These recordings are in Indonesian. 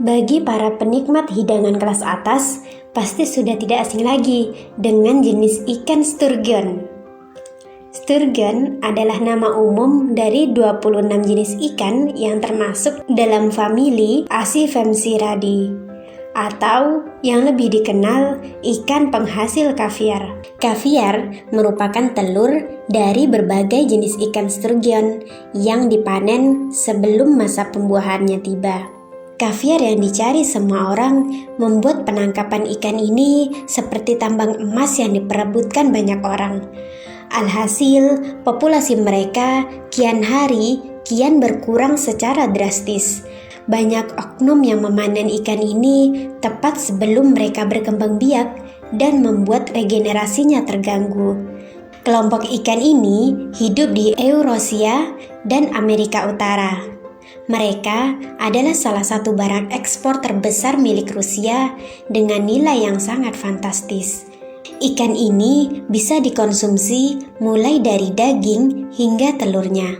Bagi para penikmat hidangan kelas atas, pasti sudah tidak asing lagi dengan jenis ikan sturgeon. Sturgeon adalah nama umum dari 26 jenis ikan yang termasuk dalam famili Acifemsiridae, atau yang lebih dikenal ikan penghasil kaviar. Kaviar merupakan telur dari berbagai jenis ikan sturgeon yang dipanen sebelum masa pembuahannya tiba. Kaviar yang dicari semua orang membuat penangkapan ikan ini seperti tambang emas yang diperebutkan banyak orang. Alhasil, populasi mereka kian hari kian berkurang secara drastis. Banyak oknum yang memanen ikan ini tepat sebelum mereka berkembang biak dan membuat regenerasinya terganggu. Kelompok ikan ini hidup di Eurasia dan Amerika Utara. Mereka adalah salah satu barang ekspor terbesar milik Rusia dengan nilai yang sangat fantastis. Ikan ini bisa dikonsumsi mulai dari daging hingga telurnya.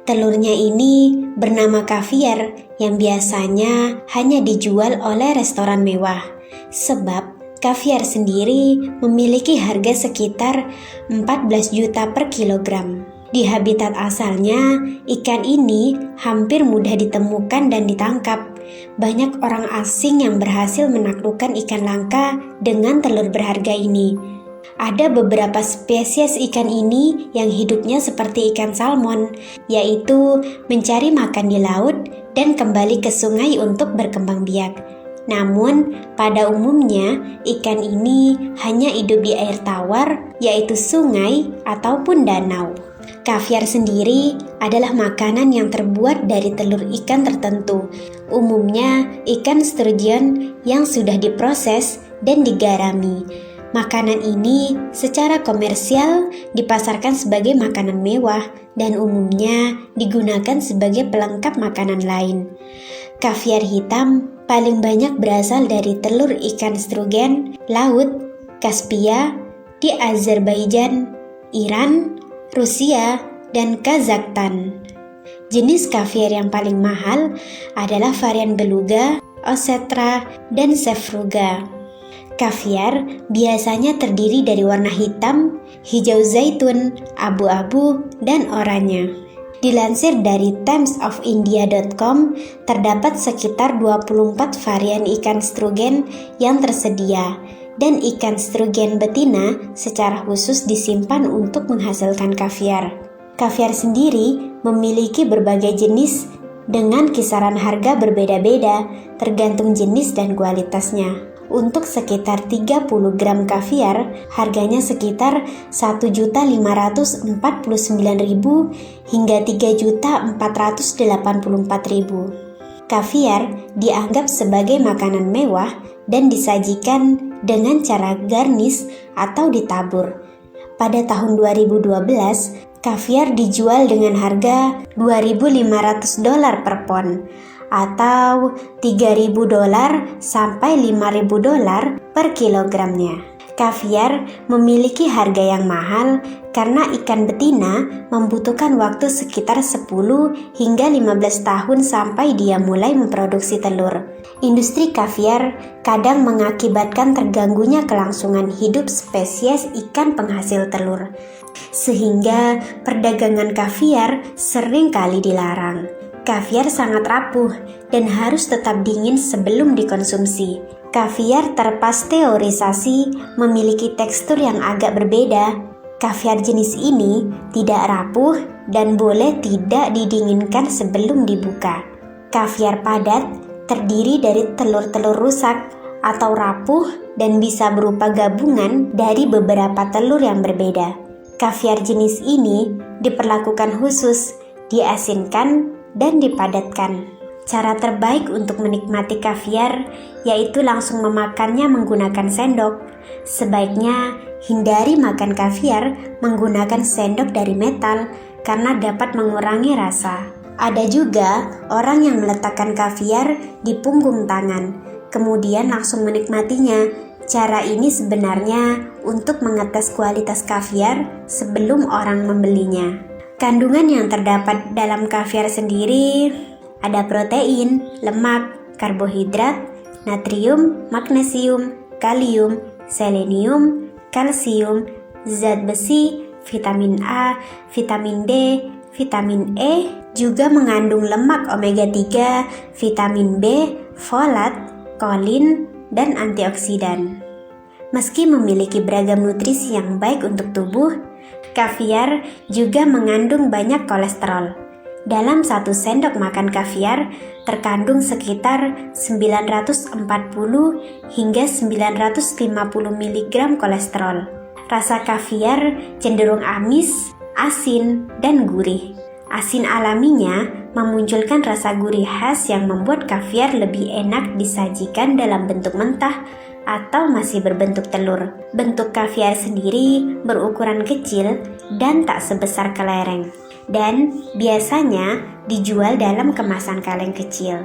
Telurnya ini bernama kaviar yang biasanya hanya dijual oleh restoran mewah. Sebab kaviar sendiri memiliki harga sekitar 14 juta per kilogram. Di habitat asalnya, ikan ini hampir mudah ditemukan dan ditangkap. Banyak orang asing yang berhasil menaklukkan ikan langka dengan telur berharga ini. Ada beberapa spesies ikan ini yang hidupnya seperti ikan salmon, yaitu mencari makan di laut dan kembali ke sungai untuk berkembang biak. Namun, pada umumnya ikan ini hanya hidup di air tawar, yaitu sungai ataupun danau. Kaviar sendiri adalah makanan yang terbuat dari telur ikan tertentu, umumnya ikan sturgeon yang sudah diproses dan digarami. Makanan ini secara komersial dipasarkan sebagai makanan mewah dan umumnya digunakan sebagai pelengkap makanan lain. Kaviar hitam paling banyak berasal dari telur ikan sturgeon laut Kaspia di Azerbaijan, Iran, Rusia, dan Kazakhstan. Jenis kaviar yang paling mahal adalah varian beluga, osetra, dan sevruga. Kaviar biasanya terdiri dari warna hitam, hijau zaitun, abu-abu, dan oranye. Dilansir dari timesofIndia.com, terdapat sekitar 24 varian ikan sturgeon yang tersedia, dan ikan sturgeon betina secara khusus disimpan untuk menghasilkan kaviar. Kaviar sendiri memiliki berbagai jenis dengan kisaran harga berbeda-beda tergantung jenis dan kualitasnya. Untuk sekitar 30 gram kaviar, harganya sekitar 1.549.000 hingga 3.484.000. Kaviar dianggap sebagai makanan mewah dan disajikan dengan cara garnish atau ditabur. Pada tahun 2012, kaviar dijual dengan harga $2.500 per pon atau $3.000 sampai $5.000 per kilogramnya. Kaviar memiliki harga yang mahal karena ikan betina membutuhkan waktu sekitar 10 hingga 15 tahun sampai dia mulai memproduksi telur. Industri kaviar kadang mengakibatkan terganggunya kelangsungan hidup spesies ikan penghasil telur, sehingga perdagangan kaviar sering kali dilarang. Kaviar sangat rapuh dan harus tetap dingin sebelum dikonsumsi. Kaviar terpasteurisasi memiliki tekstur yang agak berbeda. Kaviar jenis ini tidak rapuh dan boleh tidak didinginkan sebelum dibuka. Kaviar padat terdiri dari telur-telur rusak atau rapuh dan bisa berupa gabungan dari beberapa telur yang berbeda. Kaviar jenis ini diperlakukan khusus, diasinkan, dan dipadatkan. Cara terbaik untuk menikmati kaviar yaitu langsung memakannya menggunakan sendok. Sebaiknya hindari makan kaviar menggunakan sendok dari metal karena dapat mengurangi rasa. Ada juga orang yang meletakkan kaviar di punggung tangan, kemudian langsung menikmatinya. Cara ini sebenarnya untuk mengetes kualitas kaviar sebelum orang membelinya. Kandungan yang terdapat dalam kaviar sendiri ada protein, lemak, karbohidrat, natrium, magnesium, kalium, selenium, kalsium, zat besi, vitamin A, vitamin D, vitamin E, juga mengandung lemak omega 3, vitamin B, folat, kolin, dan antioksidan. Meski memiliki beragam nutrisi yang baik untuk tubuh, kaviar juga mengandung banyak kolesterol. Dalam 1 sendok makan kaviar terkandung sekitar 940 hingga 950 mg kolesterol. Rasa kaviar cenderung amis, asin, dan gurih. Asin alaminya memunculkan rasa gurih khas yang membuat kaviar lebih enak disajikan dalam bentuk mentah atau masih berbentuk telur. Bentuk kaviar sendiri berukuran kecil dan tak sebesar kelereng, dan biasanya dijual dalam kemasan kaleng kecil.